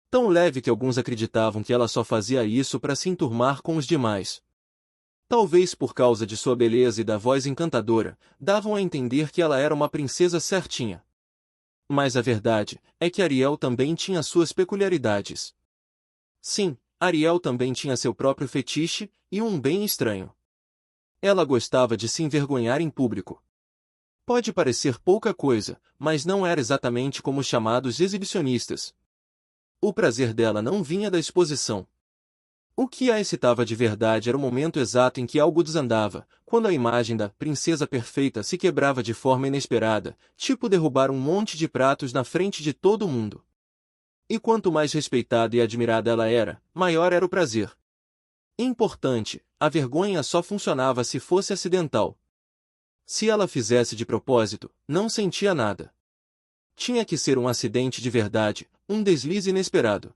Tão leve que alguns acreditavam que ela só fazia isso para se enturmar com os demais. Talvez por causa de sua beleza e da voz encantadora, davam a entender que ela era uma princesa certinha. Mas a verdade é que Ariel também tinha suas peculiaridades. Sim, Ariel também tinha seu próprio fetiche, e um bem estranho. Ela gostava de se envergonhar em público. Pode parecer pouca coisa, mas não era exatamente como os chamados exibicionistas. O prazer dela não vinha da exposição. O que a excitava de verdade era o momento exato em que algo desandava, quando a imagem da princesa perfeita se quebrava de forma inesperada, tipo derrubar um monte de pratos na frente de todo mundo. E quanto mais respeitada e admirada ela era, maior era o prazer. Importante, a vergonha só funcionava se fosse acidental. Se ela fizesse de propósito, não sentia nada. Tinha que ser um acidente de verdade, um deslize inesperado.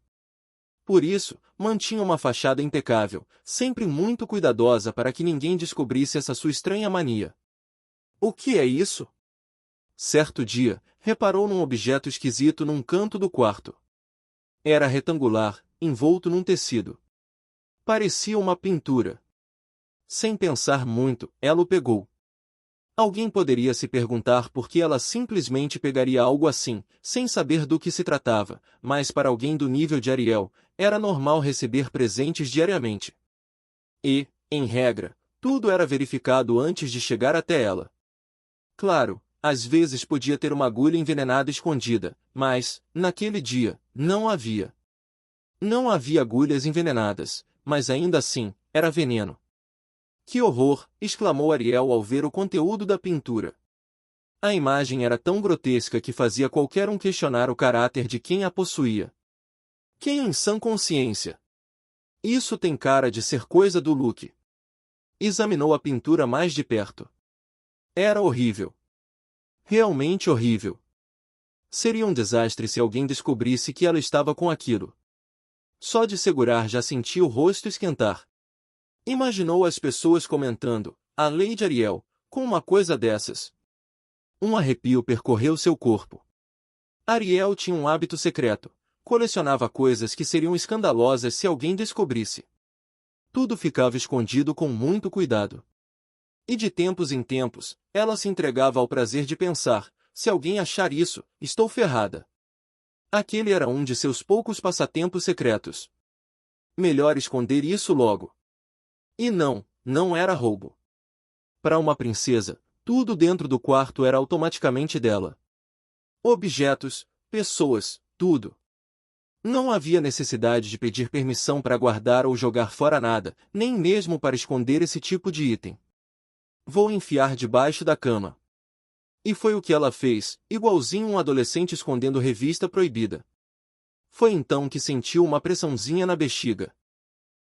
Por isso, mantinha uma fachada impecável, sempre muito cuidadosa para que ninguém descobrisse essa sua estranha mania. O que é isso? Certo dia, reparou num objeto esquisito num canto do quarto. Era retangular, envolto num tecido. Parecia uma pintura. Sem pensar muito, ela o pegou. Alguém poderia se perguntar por que ela simplesmente pegaria algo assim, sem saber do que se tratava, mas para alguém do nível de Ariel, era normal receber presentes diariamente. E, em regra, tudo era verificado antes de chegar até ela. Claro, às vezes podia ter uma agulha envenenada escondida, mas, naquele dia, não havia. Não havia agulhas envenenadas, mas ainda assim, era veneno. Que horror! Exclamou Ariel ao ver o conteúdo da pintura. A imagem era tão grotesca que fazia qualquer um questionar o caráter de quem a possuía. Quem em sã consciência? Isso tem cara de ser coisa do Luke. Examinou a pintura mais de perto. Era horrível. Realmente horrível. Seria um desastre se alguém descobrisse que ela estava com aquilo. Só de segurar já sentia o rosto esquentar. Imaginou as pessoas comentando, a Lady Ariel, com uma coisa dessas. Um arrepio percorreu seu corpo. Ariel tinha um hábito secreto. Colecionava coisas que seriam escandalosas se alguém descobrisse. Tudo ficava escondido com muito cuidado. E de tempos em tempos, ela se entregava ao prazer de pensar, se alguém achar isso, estou ferrada. Aquele era um de seus poucos passatempos secretos. Melhor esconder isso logo. E não era roubo. Para uma princesa, tudo dentro do quarto era automaticamente dela. Objetos, pessoas, tudo. Não havia necessidade de pedir permissão para guardar ou jogar fora nada, nem mesmo para esconder esse tipo de item. Vou enfiar debaixo da cama. E foi o que ela fez, igualzinho um adolescente escondendo revista proibida. Foi então que sentiu uma pressãozinha na bexiga.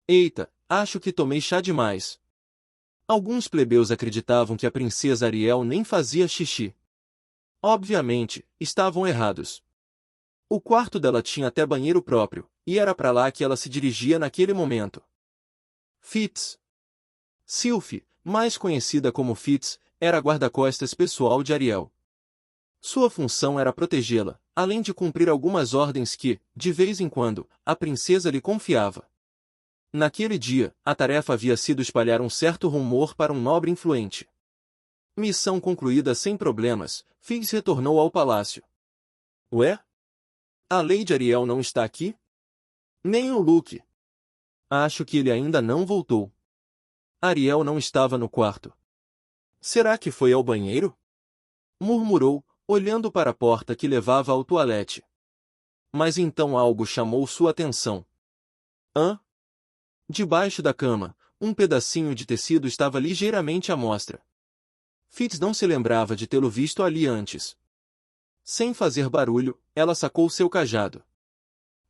Eita, acho que tomei chá demais. Alguns plebeus acreditavam que a princesa Ariel nem fazia xixi. Obviamente, estavam errados. O quarto dela tinha até banheiro próprio, e era para lá que ela se dirigia naquele momento. Fitz. Sylphie, mais conhecida como Fitz, era a guarda-costas pessoal de Ariel. Sua função era protegê-la, além de cumprir algumas ordens que, de vez em quando, a princesa lhe confiava. Naquele dia, a tarefa havia sido espalhar um certo rumor para um nobre influente. Missão concluída sem problemas, Fitz retornou ao palácio. Ué? A Lady Ariel não está aqui? Nem o Luke. Acho que ele ainda não voltou. Ariel não estava no quarto. Será que foi ao banheiro? Murmurou, olhando para a porta que levava ao toalete. Mas então algo chamou sua atenção. Hã? Debaixo da cama, um pedacinho de tecido estava ligeiramente à mostra. Fitz não se lembrava de tê-lo visto ali antes. Sem fazer barulho, ela sacou seu cajado.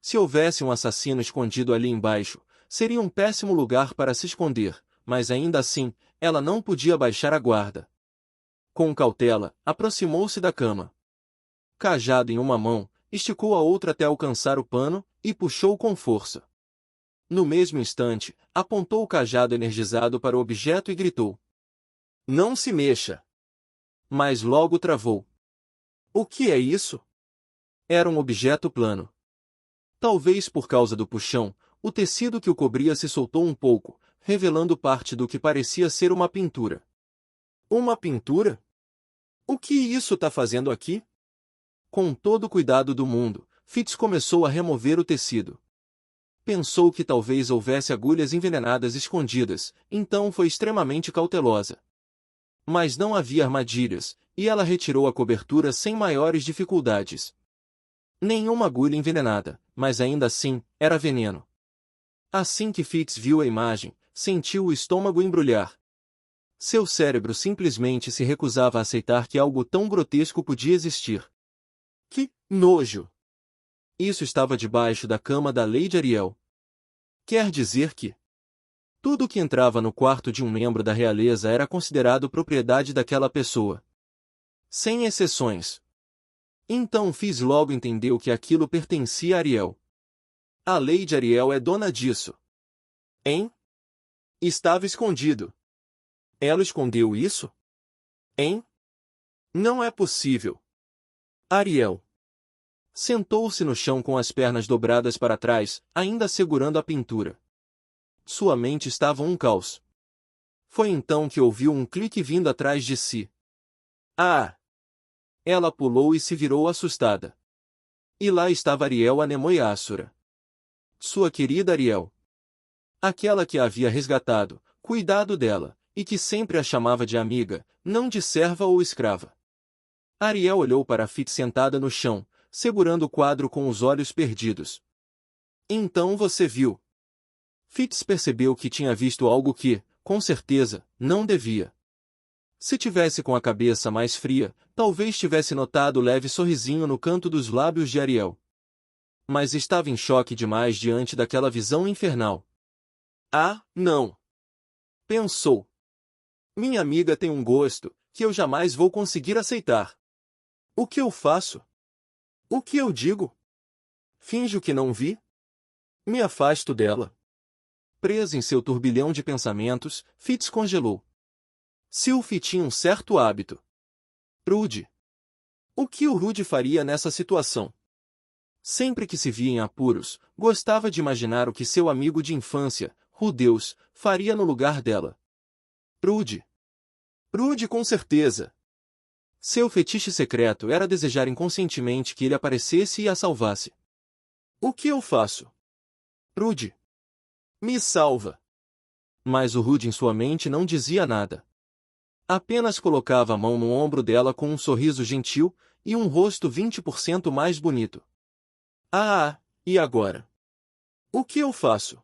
Se houvesse um assassino escondido ali embaixo, seria um péssimo lugar para se esconder, mas ainda assim, ela não podia baixar a guarda. Com cautela, aproximou-se da cama. Cajado em uma mão, esticou a outra até alcançar o pano, e puxou com força. No mesmo instante, apontou o cajado energizado para o objeto e gritou. Não se mexa! mas logo travou. O que é isso? Era um objeto plano. Talvez por causa do puxão, o tecido que o cobria se soltou um pouco, revelando parte do que parecia ser uma pintura. Uma pintura? O que isso está fazendo aqui? Com todo o cuidado do mundo, Fitz começou a remover o tecido. Pensou que talvez houvesse agulhas envenenadas escondidas, então foi extremamente cautelosa. Mas não havia armadilhas, e ela retirou a cobertura sem maiores dificuldades. Nenhuma agulha envenenada, mas ainda assim, era veneno. Assim que Fitz viu a imagem, sentiu o estômago embrulhar. Seu cérebro simplesmente se recusava a aceitar que algo tão grotesco podia existir. Que nojo! Isso estava debaixo da cama da Lady Ariel. Quer dizer que tudo que entrava no quarto de um membro da realeza era considerado propriedade daquela pessoa. Sem exceções. Então Fitz logo entendeu que aquilo pertencia a Ariel. A Lady Ariel é dona disso. Hein? Estava escondido. Ela escondeu isso? Hein? Não é possível. Ariel sentou-se no chão com as pernas dobradas para trás, ainda segurando a pintura. Sua mente estava um caos. Foi então que ouviu um clique vindo atrás de si. Ah! Ela pulou e se virou assustada. E lá estava Ariel Anemoiassura. Sua querida Ariel. Aquela que a havia resgatado, cuidado dela, e que sempre a chamava de amiga, não de serva ou escrava. Ariel olhou para Fitz sentada no chão, segurando o quadro com os olhos perdidos. Então você viu. Fitz percebeu que tinha visto algo que, com certeza, não devia. Se tivesse com a cabeça mais fria, talvez tivesse notado o leve sorrisinho no canto dos lábios de Ariel. Mas estava em choque demais diante daquela visão infernal. Ah, não! Pensou. Minha amiga tem um gosto que eu jamais vou conseguir aceitar. O que eu faço? O que eu digo? Finjo que não vi? Me afasto dela. Preso em seu turbilhão de pensamentos, Fitz congelou. Sylvie tinha um certo hábito. Rude. O que o Rude faria nessa situação? Sempre que se via em apuros, gostava de imaginar o que seu amigo de infância, Rudeus, faria no lugar dela. Rude. Rude com certeza. Seu fetiche secreto era desejar inconscientemente que ele aparecesse e a salvasse. O que eu faço? Rude. Me salva. Mas o Rude em sua mente não dizia nada. Apenas colocava a mão no ombro dela com um sorriso gentil e um rosto 20% mais bonito. Ah, e agora? O que eu faço?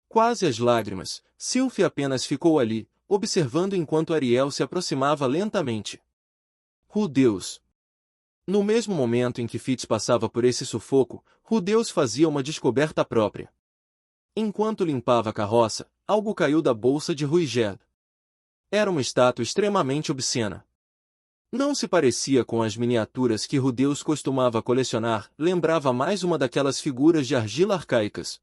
Quase às lágrimas, Sylvie apenas ficou ali, observando enquanto Ariel se aproximava lentamente. Rudeus. No mesmo momento em que Fitz passava por esse sufoco, Rudeus fazia uma descoberta própria. Enquanto limpava a carroça, algo caiu da bolsa de Ruigerd. Era uma estátua extremamente obscena. Não se parecia com as miniaturas que Rudeus costumava colecionar, lembrava mais uma daquelas figuras de argila arcaicas.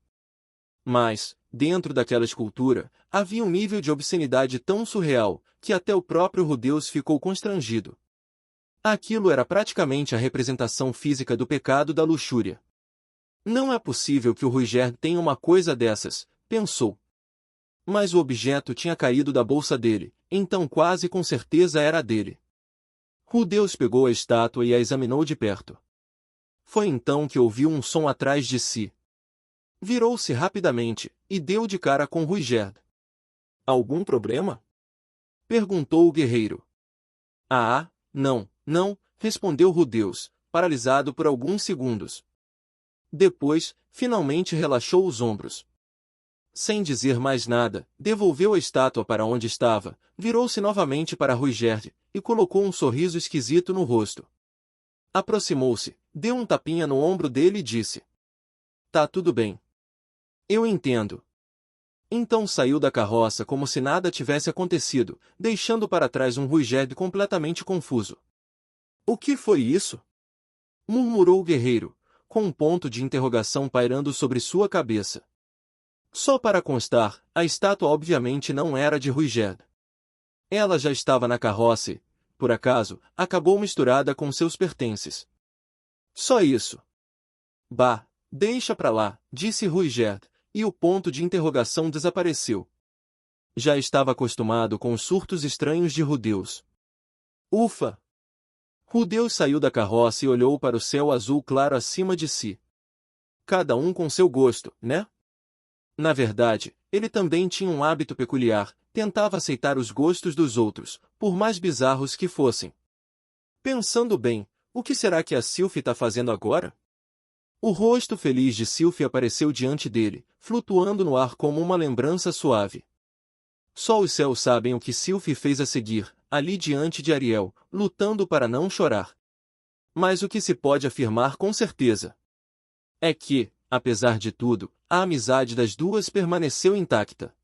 Mas, dentro daquela escultura, havia um nível de obscenidade tão surreal, que até o próprio Rudeus ficou constrangido. Aquilo era praticamente a representação física do pecado da luxúria. Não é possível que o Ruigerd tenha uma coisa dessas, pensou. Mas o objeto tinha caído da bolsa dele, então quase com certeza era dele. Rudeus pegou a estátua e a examinou de perto. Foi então que ouviu um som atrás de si. Virou-se rapidamente, e deu de cara com Ruigerd. Algum problema? Perguntou o guerreiro. Ah, não, respondeu Rudeus, paralisado por alguns segundos. Depois, finalmente relaxou os ombros. Sem dizer mais nada, devolveu a estátua para onde estava, virou-se novamente para Ruigerd, e colocou um sorriso esquisito no rosto. Aproximou-se, deu um tapinha no ombro dele e disse: Tá tudo bem. Eu entendo. Então saiu da carroça como se nada tivesse acontecido, deixando para trás um Ruigerd completamente confuso. O que foi isso? Murmurou o guerreiro, com um ponto de interrogação pairando sobre sua cabeça. Só para constar, a estátua obviamente não era de Ruigerd. Ela já estava na carroça e, por acaso, acabou misturada com seus pertences. Só isso. Bah, deixa pra lá, disse Ruigerd, e o ponto de interrogação desapareceu. Já estava acostumado com os surtos estranhos de Rudeus. Ufa! Rudeus saiu da carroça e olhou para o céu azul claro acima de si. Cada um com seu gosto, né? Na verdade, ele também tinha um hábito peculiar, tentava aceitar os gostos dos outros, por mais bizarros que fossem. Pensando bem, o que será que a Sylphie está fazendo agora? O rosto feliz de Sylphie apareceu diante dele, flutuando no ar como uma lembrança suave. Só os céus sabem o que Sylphie fez a seguir, ali diante de Ariel, lutando para não chorar. Mas o que se pode afirmar com certeza é que, apesar de tudo, a amizade das duas permaneceu intacta.